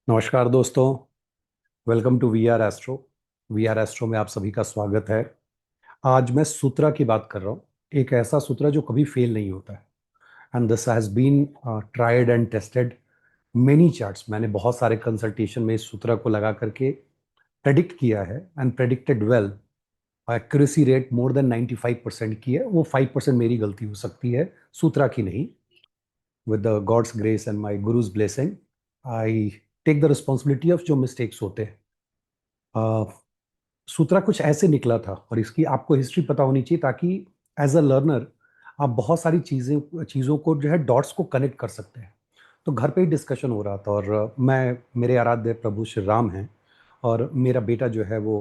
नमस्कार दोस्तों। Welcome to we are Astro. We are Astro में आप सभी का स्वागत है। आज मैं सूत्रा की बात कर रहा हूँ। एक ऐसा सूत्रा जो कभी फेल नहीं होता है। And this has been tried and tested many charts. मैंने बहुत सारे कंसल्टेशन में इस सूत्रा को लगा करके प्रेडिक्ट किया है and predicted well. Accuracy rate more than 95% की है। वो 5% मेरी गलती हो सकती है, सूत्रा की नहीं। With the god's grace and my guru's blessing I take the responsibility of जो मिस्टेक्स होते हैं। सूत्रा कुछ ऐसे निकला था और इसकी आपको हिस्ट्री पता होनी चाहिए ताकि एज अ लर्नर आप बहुत सारी चीज़ों को जो है डॉट्स को कनेक्ट कर सकते हैं। तो घर पे ही डिस्कशन हो रहा था और मैं मेरे आराध्य प्रभु श्री राम हैं और मेरा बेटा जो है वो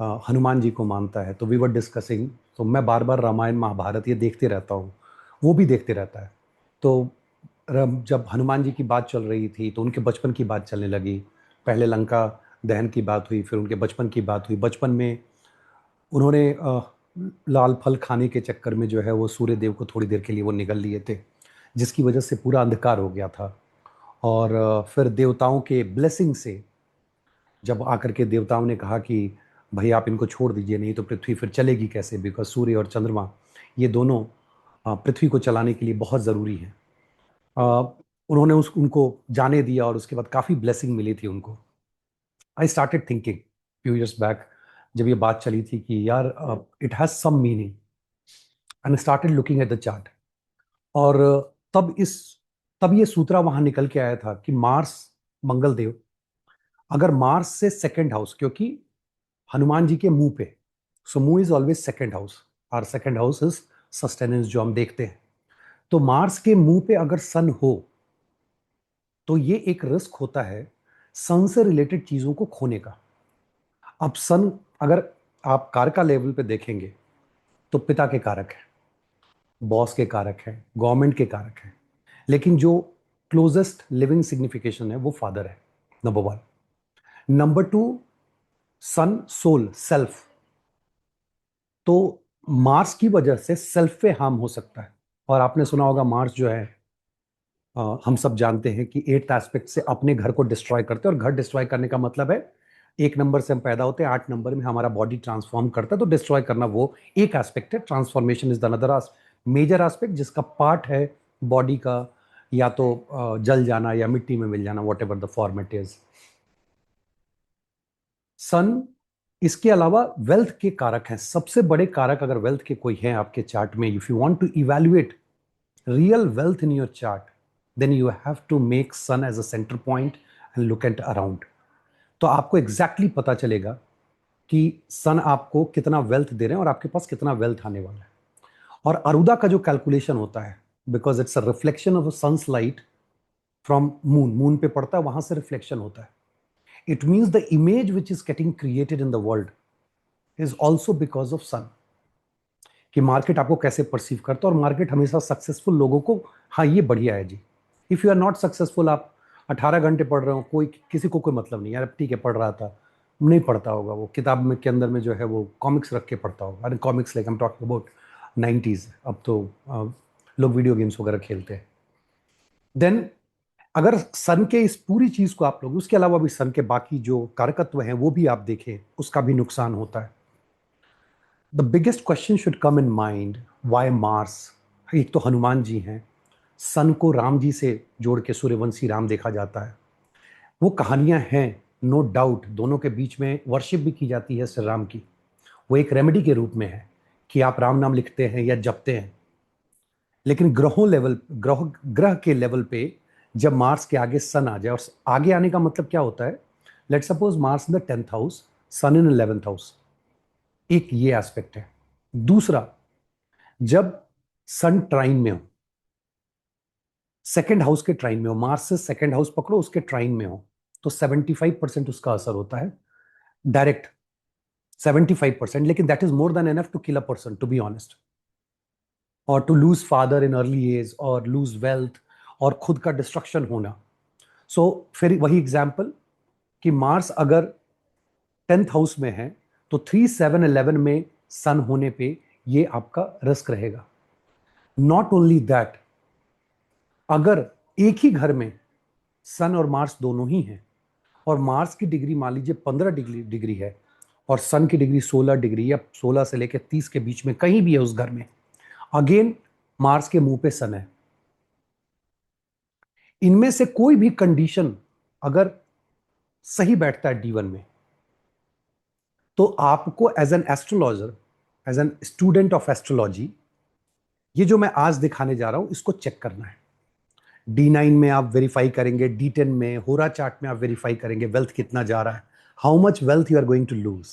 हनुमान जी को मानता है। तो वी वर डिस्कसिंग। तो मैं बार बार रामायण महाभारत ये देखते रहता हूँ, वो भी देखते रहता है। तो जब हनुमान जी की बात चल रही थी तो उनके बचपन की बात चलने लगी। पहले लंका दहन की बात हुई, फिर उनके बचपन की बात हुई। बचपन में उन्होंने लाल फल खाने के चक्कर में जो है वो सूर्य देव को थोड़ी देर के लिए वो निगल लिए थे, जिसकी वजह से पूरा अंधकार हो गया था। और फिर देवताओं के ब्लेसिंग से जब आकर के देवताओं ने कहा कि भाई आप इनको छोड़ दीजिए, नहीं तो पृथ्वी फिर चलेगी कैसे, बिकॉज सूर्य और चंद्रमा ये दोनों पृथ्वी को चलाने के लिए बहुत ज़रूरी हैं। उन्होंने उनको जाने दिया और उसके बाद काफ़ी ब्लेसिंग मिली थी उनको। I started thinking few years back, जब ये बात चली थी कि यार it has some meaning, and started looking at the chart. और तब ये सूत्रा वहां निकल के आया था कि मार्स, मंगल देव, अगर मार्स से सेकंड हाउस, क्योंकि हनुमान जी के मुंह पे, सो मुंह इज ऑलवेज सेकंड हाउस। और सेकंड हाउस इज सस्टेनेंस जो हम देखते हैं। तो मार्स के मुंह पे अगर सन हो तो ये एक रिस्क होता है सन से रिलेटेड चीजों को खोने का। अब सन, अगर आप कार का लेवल पे देखेंगे तो पिता के कारक है, बॉस के कारक है, गवर्नमेंट के कारक है। लेकिन जो क्लोजेस्ट लिविंग सिग्निफिकेशन है वो फादर है, नंबर वन। नंबर टू, सन सोल, सेल्फ। तो मार्स की वजह से सेल्फ पे हार्म हो सकता है। और आपने सुना होगा मार्स जो है, हम सब जानते हैं कि एट्थ एस्पेक्ट से अपने घर को डिस्ट्रॉय करते हैं। और घर डिस्ट्रॉय करने का मतलब है, एक नंबर से हम पैदा होते हैं, 8 नंबर में हमारा बॉडी ट्रांसफॉर्म करता है। तो डिस्ट्रॉय करना वो एक एस्पेक्ट है। Transformation is the another major aspect, जिसका पार्ट है बॉडी का या तो जल जाना या मिट्टी में मिल जाना, whatever the format is. Sun इसके अलावा वेल्थ के कारक हैं, सबसे बड़े कारक अगर वेल्थ के कोई हैं आपके चार्ट में, if you want to evaluate real wealth in your chart, then you have to make sun as a center point and look at around। तो आपको एग्जैक्टली exactly पता चलेगा कि सन आपको कितना वेल्थ दे रहे हैं और आपके पास कितना वेल्थ आने वाला है। और अरुदा का जो कैलकुलेशन होता है, because it's a reflection of sun's light from moon, moon पे पड़ता है, वहां से रिफ्लेक्शन होता है। It means the image which is getting created in the world is also because of sun. कि मार्केट आपको कैसे परसीव करता है। और मार्केट हमेशा सक्सेसफुल लोगों को, हाँ ये बढ़िया है जी। If you are not successful, आप 18 घंटे पढ़ रहे हो, कोई किसी को कोई मतलब नहीं, यार ठीक है पढ़ रहा था, नहीं पढ़ता होगा वो किताब में के अंदर में जो है वो कॉमिक्स रख के पढ़ता होगा। अरे comics like I am talking about 90s। अब तो लोग वीडियो गेम्स वगैरह खेलते हैं। देन अगर सन के इस पूरी चीज को आप लोग, उसके अलावा भी सन के बाकी जो कारकत्व हैं वो भी आप देखें, उसका भी नुकसान होता है। The biggest question should come in mind, why Mars. एक तो हनुमान जी हैं, सन को राम जी से जोड़ के सूर्यवंशी राम देखा जाता है। वो कहानियां हैं, नो डाउट, दोनों के बीच में वर्शिप भी की जाती है श्री राम की। वो एक रेमेडी के रूप में है कि आप राम नाम लिखते हैं या जपते हैं। लेकिन ग्रहों लेवल, ग्रह ग्रह के लेवल पे जब मार्स के आगे सन आ जाए, और आगे आने का मतलब क्या होता है, let suppose Mars in the 10th house, sun in 11th house, एक ये एस्पेक्ट है। दूसरा, जब सन ट्राइन में हो, सेकेंड हाउस के ट्राइन में हो, मार्स से सेकेंड हाउस पकड़ो, उसके ट्राइन में हो, तो 75% उसका असर होता है डायरेक्ट, 75%। लेकिन that is more than enough to kill a person, to be honest, और to lose father in early age, और लूज वेल्थ, और खुद का डिस्ट्रक्शन होना। सो फिर वही एग्जाम्पल कि मार्स अगर 10th हाउस में है तो 3, 7, 11 में सन होने पे ये आपका रिस्क रहेगा। नॉट ओनली दैट, अगर एक ही घर में सन और मार्स दोनों ही हैं और मार्स की डिग्री मान लीजिए 15 डिग्री है और सन की डिग्री 16 डिग्री या 16 से लेकर 30 के बीच में कहीं भी है उस घर में, अगेन मार्स के मुंह पे सन है। इनमें से कोई भी कंडीशन अगर सही बैठता है D1 में, तो आपको as an astrologer, as an student of astrology, ये जो मैं आज दिखाने जा रहा हूं इसको चेक करना है। D9 में आप वेरीफाई करेंगे, D10 में होरा चार्ट में आप वेरीफाई करेंगे वेल्थ कितना जा रहा है, how much wealth you are going to lose.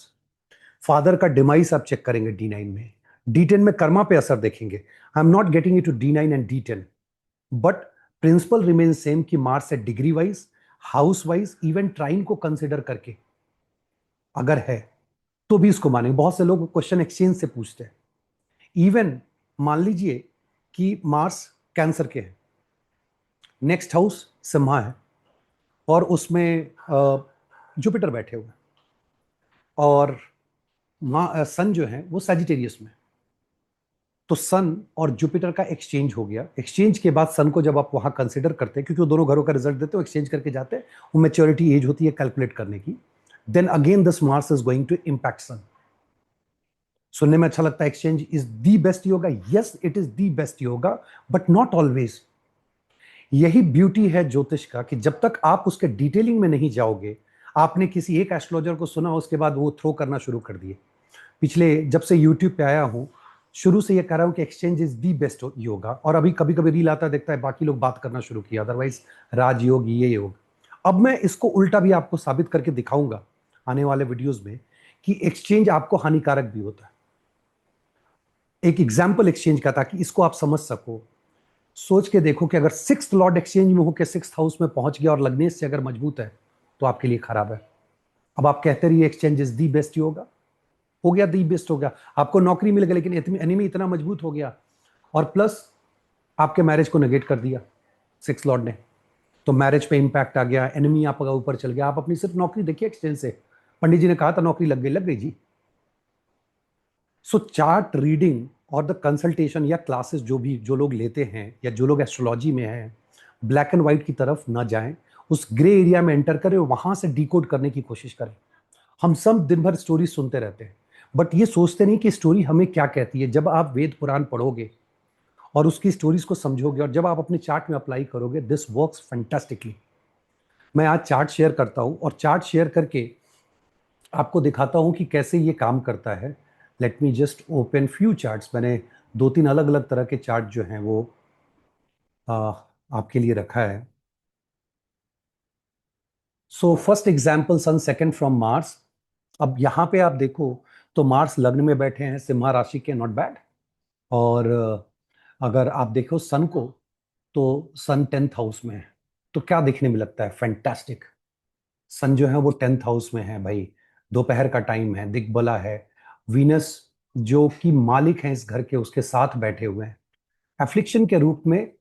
Father का डिमाइस आप चेक करेंगे D9 में, D10 में कर्मा पे असर देखेंगे। I am not getting it to D9 and D10, but principle remain same कि मार्स से degree wise, house wise, even trine को कंसिडर करके अगर है तो भी इसको मानेंगे। बहुत से लोग क्वेश्चन एक्सचेंज से पूछते हैं। इवन मान लीजिए कि मार्स कैंसर के है, नेक्स्ट हाउस सिम्हा है और उसमें जुपिटर बैठे हुए हैं, और सन जो है वो सैजिटेरियस में। तो सन और जुपिटर का एक्सचेंज हो गया। एक्सचेंज के बाद सन को जब आप वहां कंसिडर करते हैं, क्योंकि वो दोनों घरों का रिजल्ट देते हो, एक्सचेंज करके जाते हैं, वो मैच्योरिटी एज होती है कैलकुलेट करने की, then again this Mars is going to impact sun. सुनने में अच्छा लगता है exchange is the best yoga, yes it is the best yoga, but not always. यही ब्यूटी है ज्योतिष का कि जब तक आप उसके डिटेलिंग में नहीं जाओगे, आपने किसी एक एस्ट्रोलॉजर को सुना उसके बाद वो थ्रो करना शुरू कर दिए। पिछले जब से यूट्यूब पे आया हूं, शुरू से ये कह रहा हूं कि exchange is the best yoga, और अभी कभी कभी रील आता देखता है बाकी लोग बात करना शुरू किया, अदरवाइज राजयोग ये योग। अब मैं इसको उल्टा भी आपको साबित करके दिखाऊंगा आने वाले वीडियोस में कि एक्सचेंज आपको हानिकारक भी होता है। एक एग्जाम्पल एक्सचेंज का, ताकि इसको आप समझ सको। सोच के देखो कि अगर 6th लॉर्ड एक्सचेंज में होकर 6th हाउस में पहुंच गया और लग्नेश से अगर मजबूत है तो आपके लिए खराब है। अब आप कहते रहिए exchange is the best yoga, हो गया दी बेस्ट हो गया, आपको नौकरी मिल गई, लेकिन एनिमी इतना मजबूत हो गया और प्लस आपके मैरिज को नेगेट कर दिया 6th लॉर्ड ने, तो मैरिज पे इंपैक्ट आ गया, एनिमी आपका ऊपर चल गया। आप अपनी सिर्फ नौकरी देखिए एक्सचेंज से, पंडित जी ने कहा था नौकरी लग गई जी। सो चार्ट रीडिंग और द कंसल्टेशन या क्लासेस जो लोग लेते हैं या जो लोग एस्ट्रोलॉजी में हैं, ब्लैक एंड व्हाइट की तरफ ना जाएं, उस ग्रे एरिया में एंटर करें, वहां से डिकोड करने की कोशिश करें। हम सब दिन भर स्टोरी सुनते रहते हैं, बट ये सोचते नहीं कि स्टोरी हमें क्या कहती है। जब आप वेद पुराण पढ़ोगे और उसकी स्टोरीज को समझोगे और जब आप अपने चार्ट में अप्लाई करोगे, दिस वर्क्स फैंटास्टिकली। मैं आज चार्ट शेयर करता हूं और चार्ट शेयर करके आपको दिखाता हूं कि कैसे ये काम करता है। Let me just open few charts. मैंने 2-3 अलग अलग तरह के चार्ट जो हैं वो आपके लिए रखा है। So first example sun, second from Mars. अब यहां पे आप देखो तो मार्स लग्न में बैठे हैं, सिंह राशि के, नॉट बैड। और अगर आप देखो सन को, तो सन 10th हाउस में है, तो क्या देखने में लगता है, फैंटास्टिक। सन जो है वो 10th हाउस में है भाई, दोपहर का टाइम है, दिग्बला है। वीनस जो कि मालिक हैं इस घर के, उसके साथ बैठे हुए हैं। एफ्लिक्शन के रूप में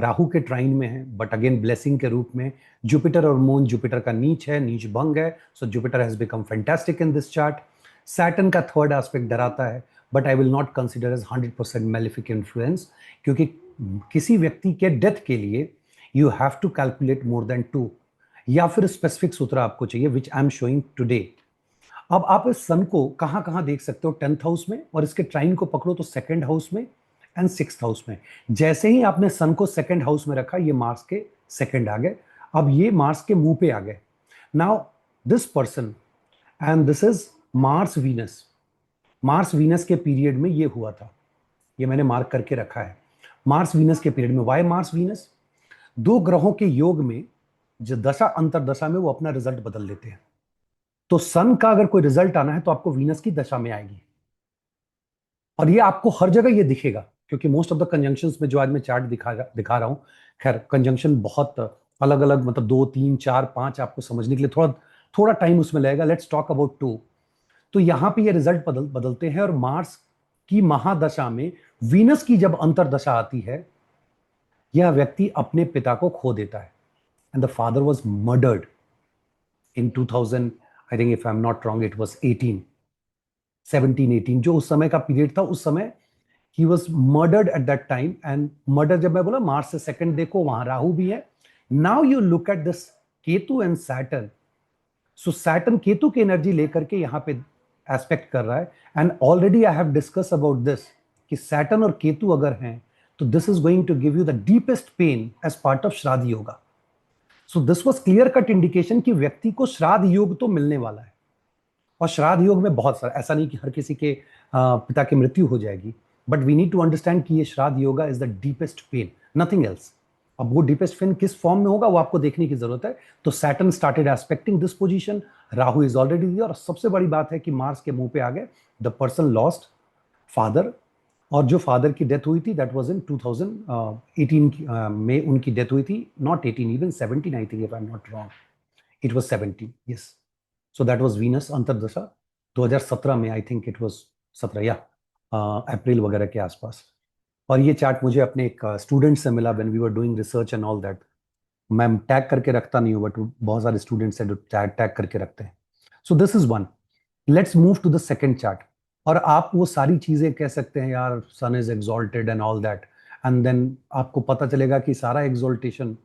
राहु के ट्राइन में है, बट अगेन ब्लेसिंग के रूप में जुपिटर और मून, जुपिटर का नीच है, नीच भंग है, so Jupiter has become fantastic in this chart. Saturn का थर्ड एस्पेक्ट डराता है, but I will not consider as 100% malefic influence, क्योंकि किसी व्यक्ति के डेथ के लिए you have to calculate more than 2, या फिर स्पेसिफिक सूत्र आपको चाहिए, which I am showing today. अब आप इस सन को कहां कहां देख सकते हो, 10th हाउस में, और इसके ट्राइन को पकड़ो तो 2nd हाउस में एंड 6th हाउस में। जैसे ही आपने सन को 2nd हाउस में रखा, ये मार्स के 2nd आ गए, अब ये मार्स के मुंह पे आ गए। Now this person, and this is Mars Venus. Mars Venus के पीरियड में ये हुआ था, ये मैंने मार्क करके रखा है। मार्स वीनस के पीरियड में, वाई मार्स वीनस? दो ग्रहों के योग में जो दशा अंतर दशा में वो अपना रिजल्ट बदल लेते हैं। तो सन का अगर कोई रिजल्ट आना है तो आपको वीनस की दशा में आएगी, और ये आपको हर जगह ये दिखेगा, क्योंकि मोस्ट ऑफ द कंजंक्शंस में जो आज मैं चार्ट दिखा रहा हूं, खैर कंजंक्शन बहुत अलग अलग, मतलब 2, 3, 4, 5 आपको समझने के लिए थोड़ा थोड़ा टाइम उसमें लगेगा। Let's talk about 2। तो यहां पे ये रिजल्ट बदलते हैं, और मार्स की महादशा में वीनस की जब अंतरदशा आती है, यह व्यक्ति अपने पिता को खो देता है, and the father was murdered in 2000, I think if I am not wrong it was 17-18, जो उस समय का पीरियड था। उस समय he was murdered at that time. And murder जब मैं बोला, मार्स से 2nd देखो, वहां राहु भी है। Now you look at this Ketu and Saturn, so Saturn Ketu की एनर्जी लेकर के यहाँ पे एस्पेक्ट कर रहा है। And already I have discuss about this कि सैटर्न और केतु अगर हैं तो this is going to give you the deepest pain as part of shraddha yoga. So this was clear cut indication कि व्यक्ति को श्राद्ध योग तो मिलने वाला है। और श्राद्ध योग में बहुत सारा, ऐसा नहीं कि हर किसी के पिता की मृत्यु हो जाएगी, but we need to understand कि ये shraddha yoga is the deepest pain, nothing else. अब वो डीपेस्ट पेन किस फॉर्म में होगा वो आपको देखने की जरूरत है। तो Saturn started aspecting this position, Rahu is already there, और सबसे बड़ी बात है कि मार्स के मुंह पे आ गए द पर्सन लॉस्ट फादर। और जो फादर की डेथ हुई थी दैट वाज इन 2018 में उनकी डेथ हुई थी, not 18, even 17 I think, if I am not wrong, it was 17, yes. So that was Venus antardasha 2017 में, आई थिंक इट वाज 17 या अप्रैल वगैरह के आसपास। और ये चार्ट मुझे अपने एक स्टूडेंट से मिला when we were doing research and all that. मैं टैग करके रखता नहीं हूँ, बट बहुत सारे स्टूडेंट्स हैं जो टैग करके रखते हैं। So this is one. Let's move to the second chart. और आप वो सारी चीजें कह सकते हैं यार sun is exalted and all that, and then आपको पता चलेगा कि सारा एक्सॉल्टेशन,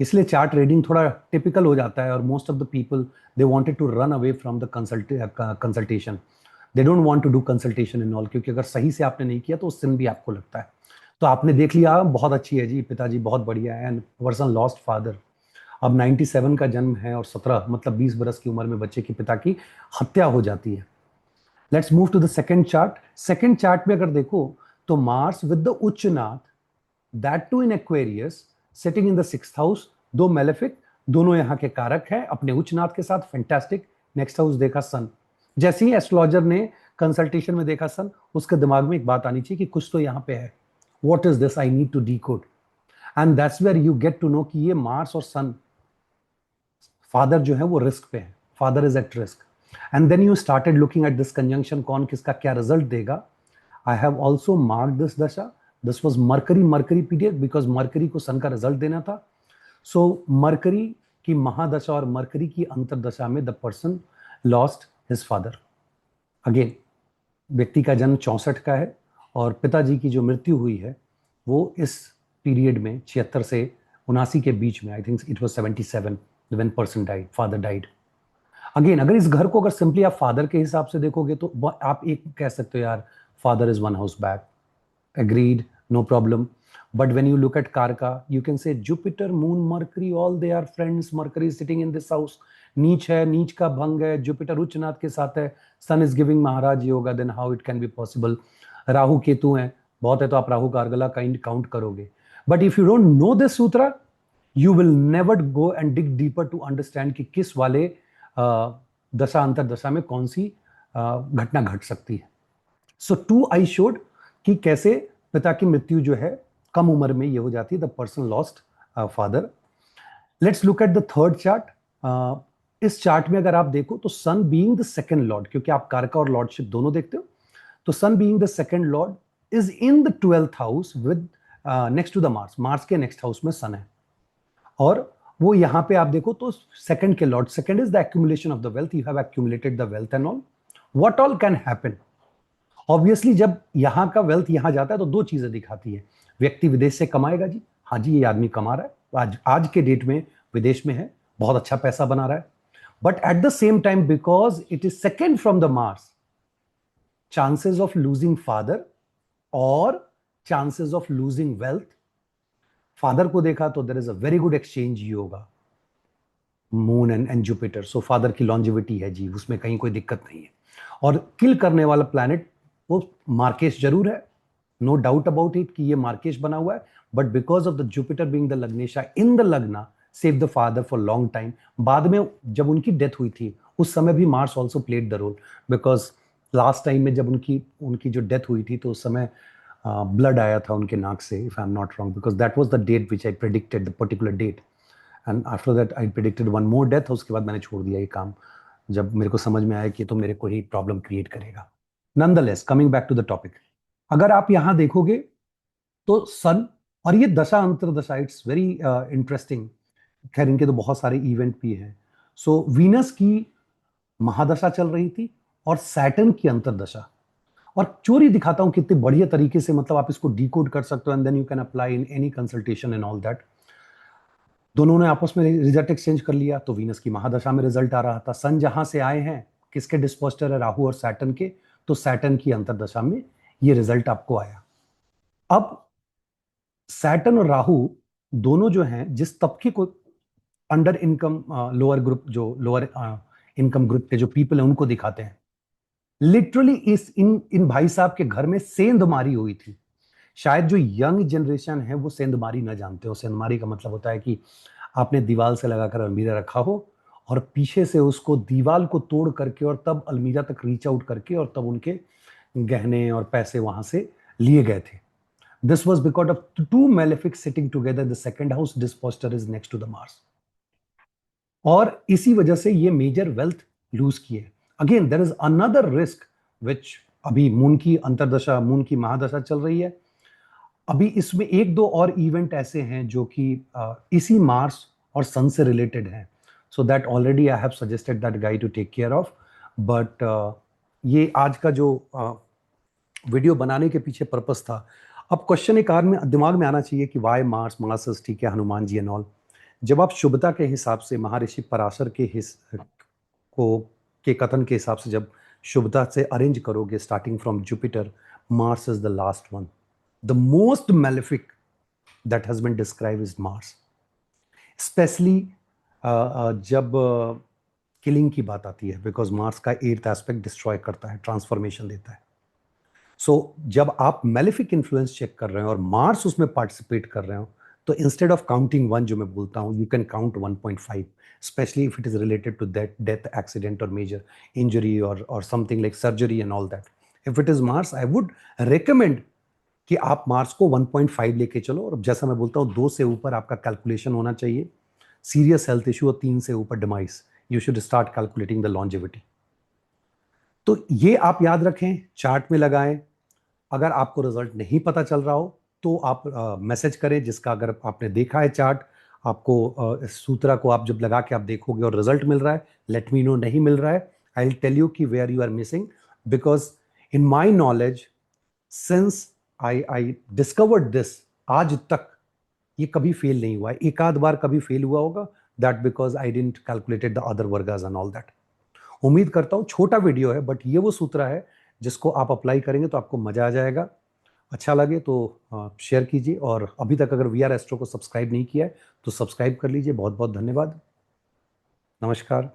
इसलिए चार्ट रीडिंग थोड़ा टिपिकल हो जाता है। और most of the people they wanted to run away from the consultation, they don't want to do consultation in all, क्योंकि अगर सही से आपने नहीं किया तो उस दिन भी आपको लगता है। तो आपने देख लिया, बहुत अच्छी है जी, पिताजी बहुत बढ़िया है, एंड पर्सन लॉस्ट फादर। अब 97 का जन्म है और 17 मतलब 20 बरस की उम्र में बच्चे के पिता की हत्या हो जाती है। Let's move to the second chart. Second chart में अगर देखो तो मार्स विद द उच्चनाथ, that too in Aquarius, sitting in the 6th house, दो मेलेफिक, दोनों यहाँ के कारक हैं अपने उच्चनाथ के साथ, फैंटास्टिक। नेक्स्ट हाउस देखा सन, जैसे ही एस्ट्रोलॉजर ने कंसल्टेशन में देखा सन, उसके दिमाग में एक बात आनी चाहिए कि कुछ तो यहाँ पे है, what is this, I need to decode. And that's where you get to know कि ये मार्स और सन, फादर जो है वो रिस्क पे है, father is at risk. And then you started looking at this conjunction, कौन किसका क्या रिजल्ट देगा। I have also mark this dasha, this was Mercury period, because Mercury को सन का रिजल्ट देना था। सो मरकरी की महादशा और मरकरी की अंतरदशा में the person lost his father. Again व्यक्ति का जन्म 64 का है और पिताजी की जो मृत्यु हुई है वो इस पीरियड में 76 से 79 के बीच में, I think it was 77 when person died, father died. Again अगर इस घर को अगर सिंपली आप फादर के हिसाब से देखोगे तो आप एक कह सकते हो यार father is one house back, agreed, no problem. But when you look at Karka, you can say Jupiter, Moon, Mercury, all they are friends. Mercury is sitting in this house. नीच है, नीच का भंग है, जुपिटर उच्चनाथ के साथ है, sun is giving maharaj yoga, then how it can be possible. Rahu Ketu है, बहुत है तो आप राहु का अर्गला काइंड काउंट करोगे। But if you don't know this sutra, you will never go and dig deeper to understand कि किस वाले दशा अंतर दशा में कौन सी घटना घट सकती है। सो टू आई शोड कि कैसे पिता की मृत्यु जो है कम उम्र में ये हो जाती है, the person lost father. Let's look at the third chart. इस चार्ट में अगर आप देखो तो sun being the second lord, क्योंकि आप कारका और लॉर्डशिप दोनों देखते हो, तो sun being the second lord is in the 12th house with next to the Mars, Mars के नेक्स्ट हाउस में सन है। और वो यहाँ पे आप देखो तो सेकंड के Lord, second is the accumulation of the wealth, you have accumulated the wealth and all, what all can happen. Obviously जब यहाँ का वेल्थ यहाँ जाता है तो दो चीजें दिखाती है, व्यक्ति विदेश से कमाएगा जी, हाँ जी ये आदमी कमा रहा है, आज के डेट में विदेश में है, बहुत अच्छा पैसा बना रहा है। But at the same time because it is second from the Mars, chances of losing father और chances of losing wealth. Father को देखा तो there is a very good exchange yoga, moon and Jupiter, so father की longevity है जी, उसमें कहीं कोई दिक्कत नहीं है। और किल करने वाला प्लैनेट वो मार्केश जरूर है, नो डाउट अबाउट इट कि ये मार्केश बना हुआ है, but because of the Jupiter being the lagnesha in the lagna save the father for long time. बाद में जब उनकी डेथ हुई थी उस समय भी Mars also played the role, because last time में जब उनकी जो डेथ हुई थी तो उस समय ब्लड आया था उनके नाक से, if I am not wrong, because that was the date which I predicted, the particular date, and after that I predicted one more death. उसके बाद मैंने छोड़ दिया ये काम, जब मेरे को समझ में आया कि तो मेरे को ही प्रॉब्लम क्रिएट करेगा। Nonetheless coming back to the topic, अगर आप यहां देखोगे तो सन और ये दशा अंतरदशा, इट्स वेरी इंटरेस्टिंग। खैर इनके तो बहुत सारे इवेंट भी हैं। सो वीनस की महादशा चल रही थी और सैटर्न की अंतरदशा, और चोरी दिखाता हूं कितने बढ़िया तरीके से, मतलब आप इसको डिकोड कर सकते हो and then you can apply in any consultation and all that. दोनों ने आपस में रिजल्ट एक्सचेंज कर लिया, तो वीनस की महादशा में रिजल्ट आ रहा था। सन जहां से आए हैं, किसके डिस्पोस्टर है, राहु और सैटर्न के, तो सैटर्न की अंतर्दशा में ये रिजल्ट आपको आया। अब सैटर्न और राहु दोनों जो हैं, जिस तबके को अंडर इनकम लोअर ग्रुप, जो लोअर इनकम ग्रुप के जो पीपल हैं उनको दिखाते हैं, लिटरली इस इन इन भाई साहब के घर में सेंधमारी हुई थी। शायद जो यंग जनरेशन है वो सेंधमारी ना जानते हो। सेंधमारी का मतलब होता है कि आपने दीवार से लगाकर अलमीरा रखा हो और पीछे से उसको दीवार को तोड़ करके और तब अलमीरा तक रीच आउट करके और तब उनके गहने और पैसे वहां से लिए गए थे। This was because of two malefic sitting together, the second house dispositor is next to the Mars, और इसी वजह से ये मेजर वेल्थ लूज किए। Again there is another risk which, अभी मून की अंतरदशा, मून की महादशा चल रही है। अभी इसमें एक दो और इवेंट ऐसे हैं जो कि इसी मार्स और सन से रिलेटेड हैं, so that already I have suggested that guide to take care of. But ये आज का जो वीडियो बनाने के पीछे पर्पस था। अब क्वेश्चन एक में दिमाग में आना चाहिए कि वाई मार्स, मार्सस, ठीक है, हनुमान जी एंड ऑल। जब आप शुभता के हिसाब से महर्षि पराशर के को के कथन के हिसाब से जब शुभता से अरेंज करोगे, starting from Jupiter, Mars is the last one, the most malefic that has been describe is Mars. Specially जब किलिंग की बात आती है, बिकॉज मार्स का एर्थ एस्पेक्ट डिस्ट्रॉय करता है, ट्रांसफॉर्मेशन देता है। सो जब आप मेलेफिक इन्फ्लुएंस चेक कर रहे हो और मार्स उसमें पार्टिसिपेट कर रहे हो, तो इंस्टेड ऑफ काउंटिंग वन, जो मैं बोलता हूं, you can count 1.5, specially if it is related to that death, accident और मेजर इंजरी और something like surgery and all that. If it is Mars, I would recommend कि आप Mars को 1.5 लेके चलो। और जैसा मैं बोलता हूँ, 2 से ऊपर आपका कैलकुलेशन होना चाहिए। सीरियस हेल्थ इशू और 3 से ऊपर demise, you should start calculating the longevity. तो ये आप याद रखें, चार्ट में लगाएं। अगर आपको रिजल्ट नहीं पता चल रहा हो तो आप मैसेज करें, जिसका अगर आपने देखा है चार्ट, आपको इस सूत्रा को आप जब लगा के आप देखोगे और रिजल्ट मिल रहा है, लेट मी नो। नहीं मिल रहा है, आई विल टेल यू कि where you are missing, because in my knowledge, since I discovered this, आज तक ये कभी फेल नहीं हुआ है। एक आध बार कभी फेल हुआ होगा, that because I didn't calculated the other Vargas and all that. उम्मीद करता हूं, छोटा वीडियो है बट ये वो सूत्र है जिसको आप अप्लाई करेंगे तो आपको मजा आ जाएगा। अच्छा लगे तो शेयर कीजिए, और अभी तक अगर वी आर एस्ट्रो को सब्सक्राइब नहीं किया है तो सब्सक्राइब कर लीजिए। बहुत बहुत धन्यवाद। नमस्कार।